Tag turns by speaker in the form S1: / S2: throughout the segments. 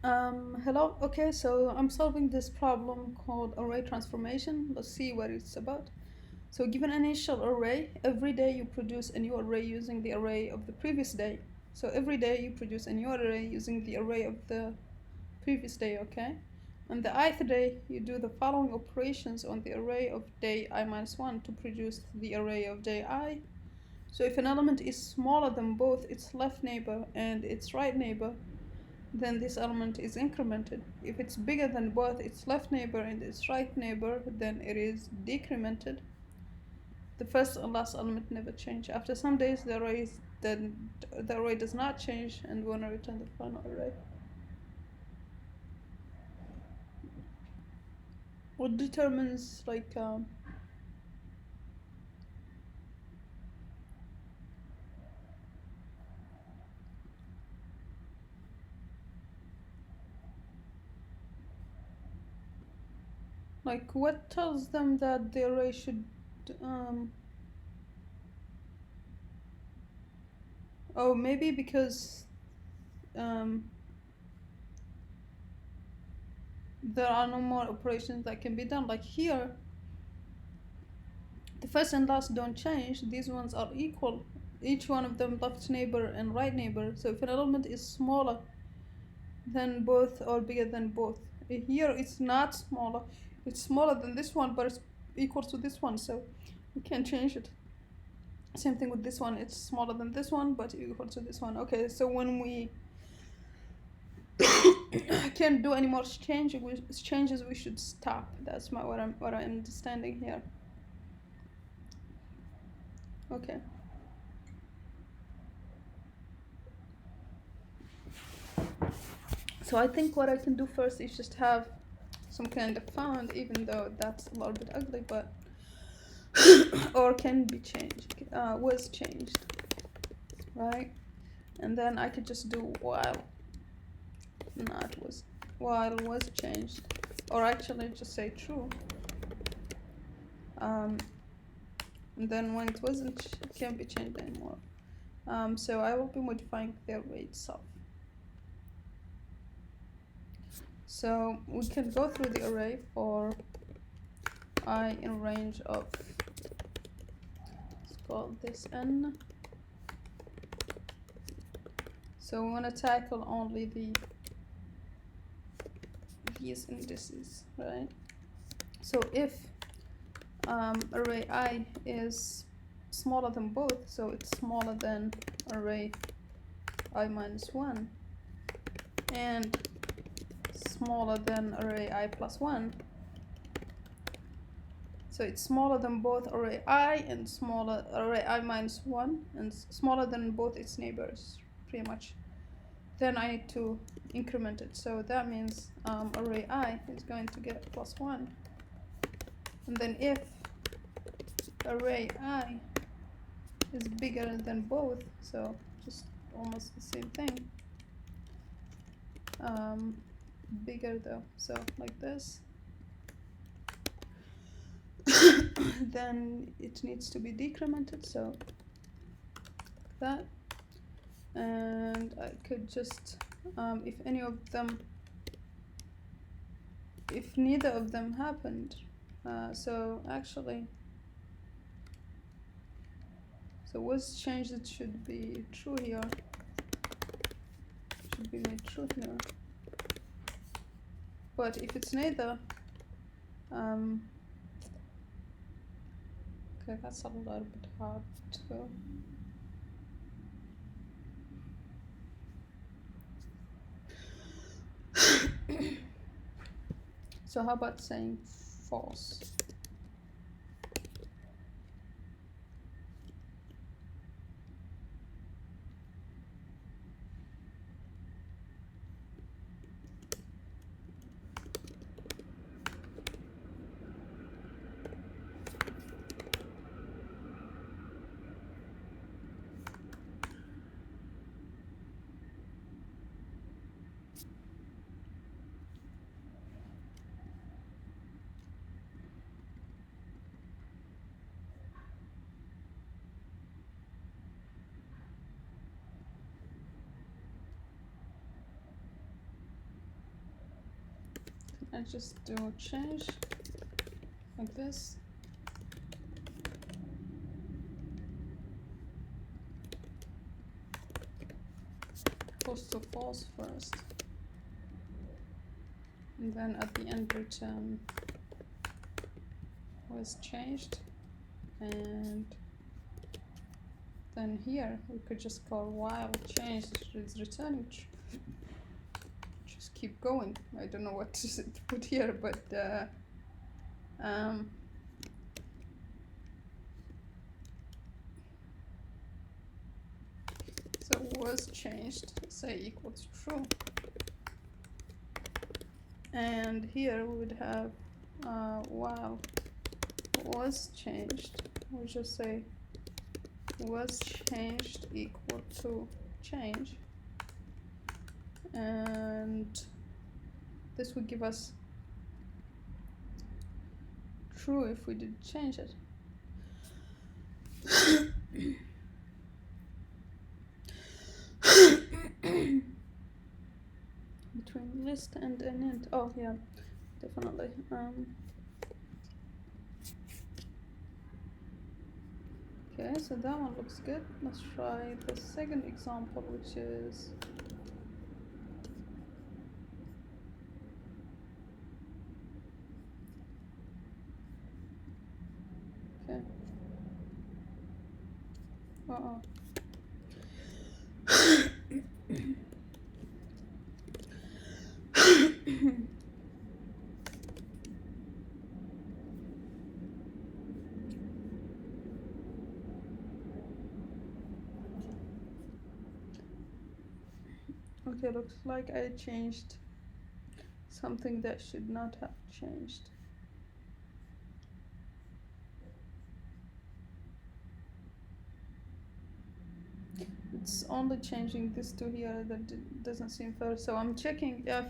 S1: Hello. Okay, so I'm solving this problem called array transformation. Let's see what it's about. So given an initial array, every day you produce a new array using the array of the previous day. So every day you produce a new array using the array of the previous day, okay? On the ith day, you do the following operations on the array of day I minus 1 to produce the array of day I. So if an element is smaller than both its left neighbor and its right neighbor, then this element is incremented. If it's bigger than both its left neighbor and its right neighbor, then it is decremented. The first and last element never change. After some days, the array does not change, and we want to return the final array. What determines what tells them that the array should um oh, maybe because um there are no more operations that can be done. Like here, the first and last don't change. These ones are equal. Each one of them left neighbor and right neighbor. So if an element is smaller than both or bigger than both, here it's not smaller. It's smaller than this one, but it's equal to this one, so we can't change it. Same thing with this one. It's smaller than this one, but equal to this one. Okay, so when we can't do any more changes, we should stop. That's what I'm understanding here. Okay. So I think what I can do first is just have some kind of font, even though that's a little bit ugly, but or can be changed, was changed, right? And then I could just do while was changed, or actually just say true. And then when it wasn't, it can't be changed anymore. So I will be modifying the array itself. So we can go through the array for I in a range of, let's call this n. So we want to tackle only these indices, right? So if array I is smaller than both, so it's smaller than array I minus 1 and smaller than array I plus 1, so it's smaller than both array I and smaller array I minus 1 and smaller than both its neighbors, pretty much, then I need to increment it. So that means array I is going to get plus 1. And then if array I is bigger than both, so just almost the same thing, bigger though, so like this, then it needs to be decremented, so that. And I could just, if neither of them happened, so actually, so was changed, it should be true here, should be made true here. But if it's neither, okay, that's a little bit hard to. So how about saying false? and just do change like this. Equals to false first, and then at the end return was changed, and then here we could just call while changed is returning. Just keep going. I don't know what to put here, but so was changed, say equals true, and here we would have while was changed, we'll just say was changed equal to change, and this would give us true if we did change it. Between list and an int. Oh yeah, definitely. Okay, so that one looks good. Let's try the second example, which is okay. Okay, looks like I changed something that should not have changed. It's only changing this to here that doesn't seem fair, so I'm checking if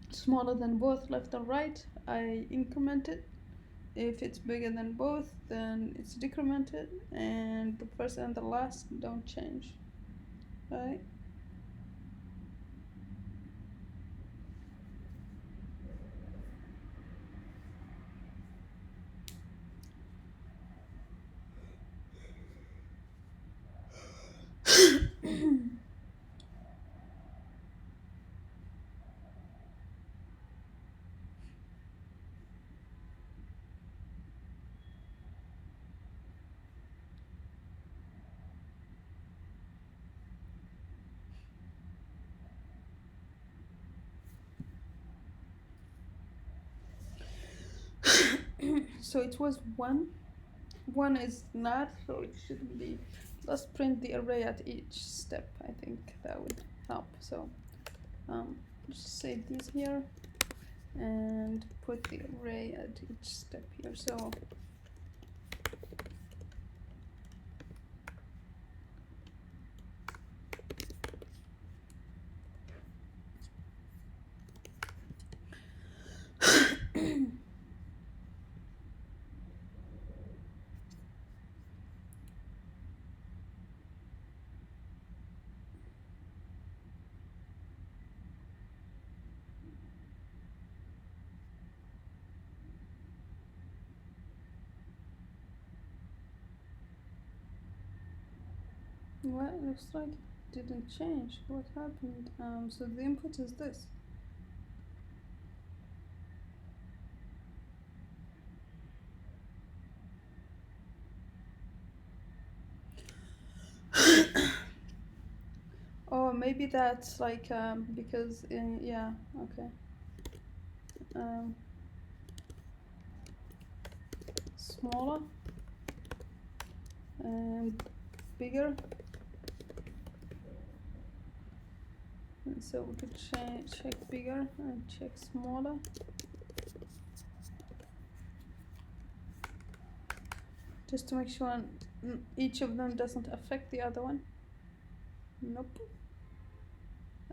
S1: smaller than both left and right, I increment it. If it's bigger than both, then it's decremented, and the first and the last don't change, right? So it was 1. 1 is not, so it shouldn't be. Let's print the array at each step. I think that would help. So just save these here and put the array at each step here. So well, it looks like it didn't change. What happened? So the input is this. Oh, maybe that's like because yeah, okay. Smaller and bigger. And so we could check bigger and check smaller. Just to make sure each of them doesn't affect the other one. Nope.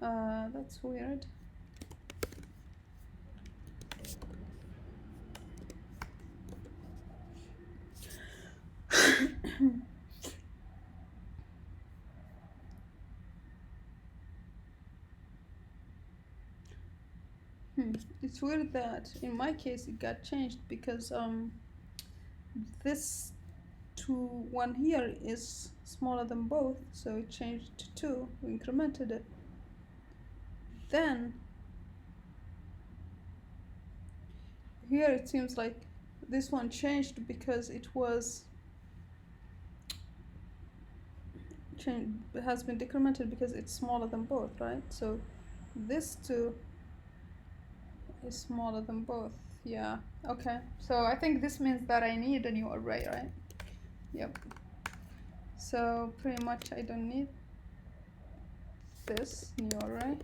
S1: That's weird. It's weird that in my case it got changed because this to 1 here is smaller than both, so it changed to 2. We incremented it. Then here it seems like this one changed because it has been decremented because it's smaller than both, right? So this 2 is smaller than both. Yeah, okay. So I think this means that I need a new array, right? Yep. So pretty much I don't need this new array.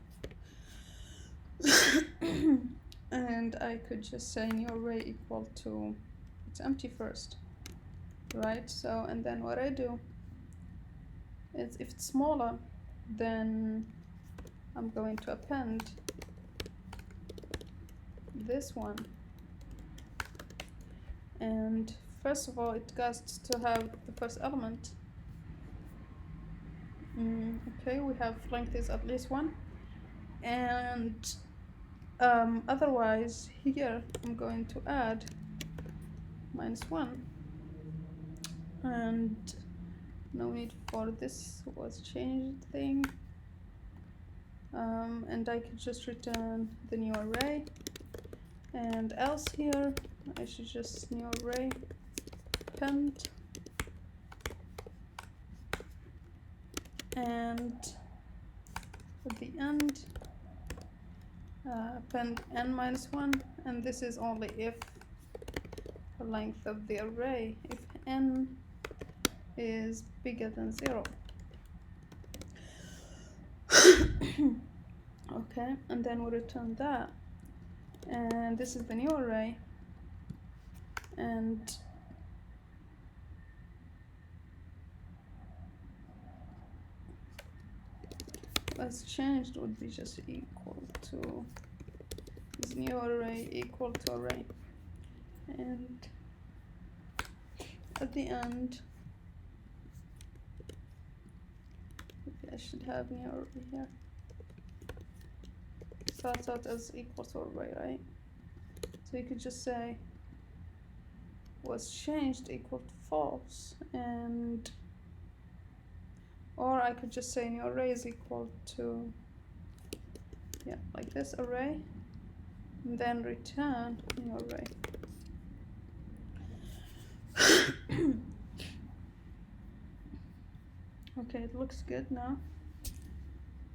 S1: And I could just say new array equal to, it's empty first, right? So, and then what I do is if it's smaller, then I'm going to append this one. And first of all, it has to have the first element. Okay, we have length is at least 1. And otherwise, here I'm going to add -1. And no need for this was changed thing. And I could just return the new array. And else here, I should just new array append. And at the end, append n-1, and this is only if the length of the array, if n is bigger than 0. Okay, and then we return that, and this is the new array, and what's changed would be just equal to this new array equal to array, and at the end I should have new array here. Starts out as equal to array, right? So you could just say was changed equal to false, and or I could just say new array is equal to, yeah, like this array, and then return new array. Okay, it looks good now.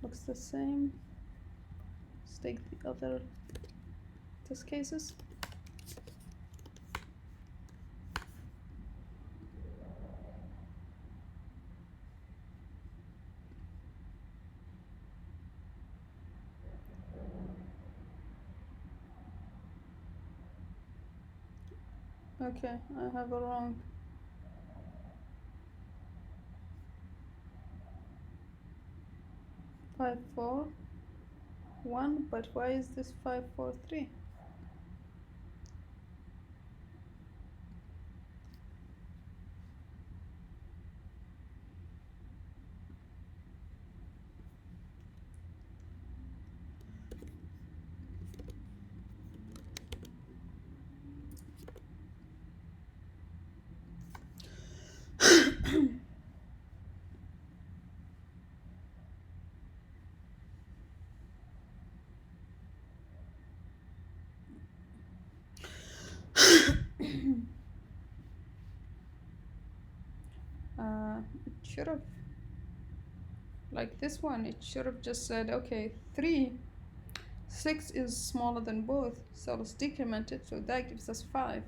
S1: Looks the same. Let's take the other test cases. Okay, I have a wrong. Five, 4, 1, but why is this 5, 4, 3? It should have, like this one, it should have just said, okay, 6 is smaller than both, so let's decrement it, so that gives us 5.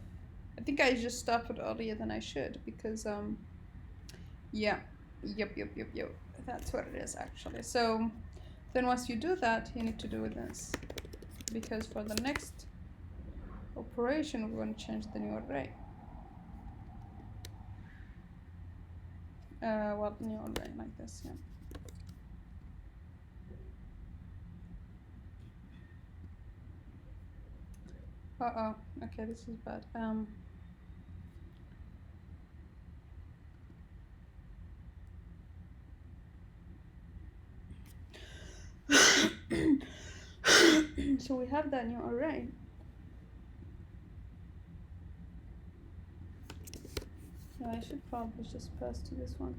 S1: I think I just started earlier than I should, because yeah, yep, that's what it is actually. So then once you do that, you need to do this, because for the next operation we're going to change the new array. Well, new array like this, yeah. Uh-oh, okay, this is bad. So we have that new array. Yeah, I should probably just pass to this one.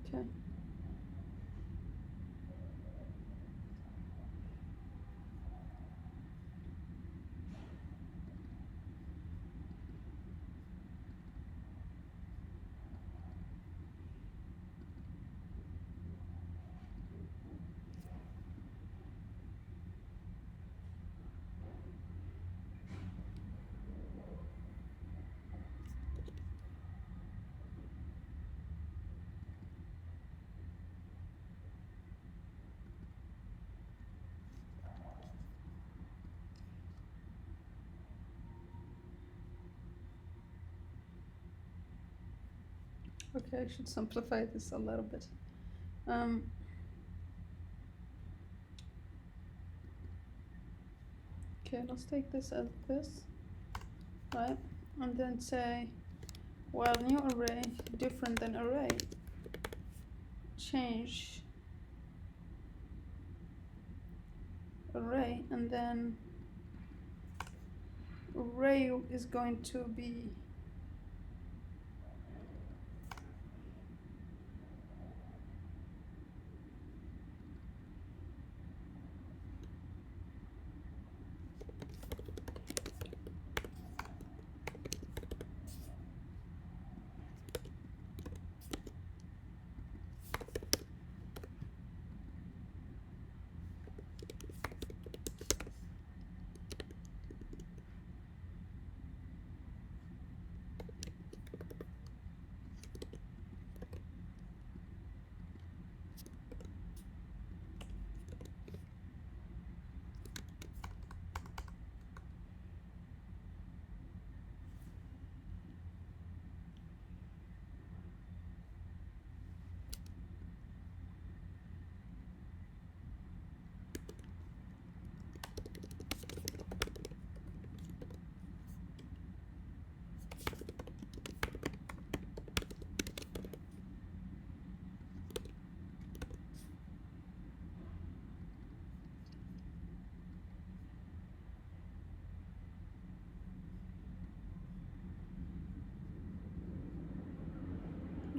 S1: Okay. Okay, I should simplify this a little bit. Okay, let's take this as this, right? And then say, well, new array different than array. Change array, and then array is going to be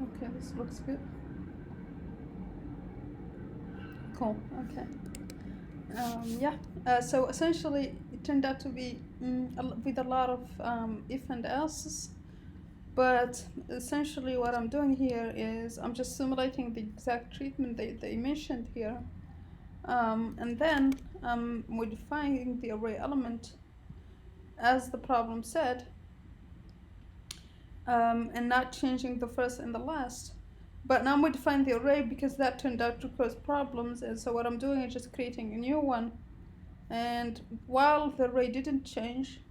S1: okay. This looks good. Cool. Okay. Yeah. So essentially, it turned out to be with a lot of if and else's. But essentially, what I'm doing here is I'm just simulating the exact treatment they mentioned here, and then I'm modifying the array element as the problem said, and not changing the first and the last. But now I'm modifying the array because that turned out to cause problems, and so what I'm doing is just creating a new one. And while the array didn't change,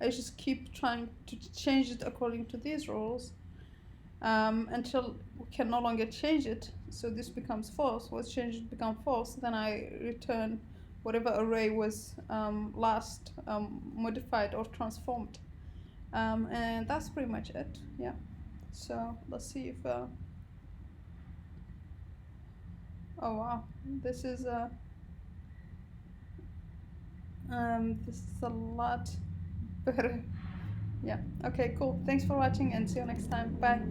S1: I just keep trying to change it according to these rules, until we can no longer change it. So this becomes false. Once changed become false, then I return whatever array was last modified or transformed. And that's pretty much it. Yeah. So let's see if. Oh wow, this is this is a lot better. Yeah. Okay. Cool. Thanks for watching, and see you next time. Bye.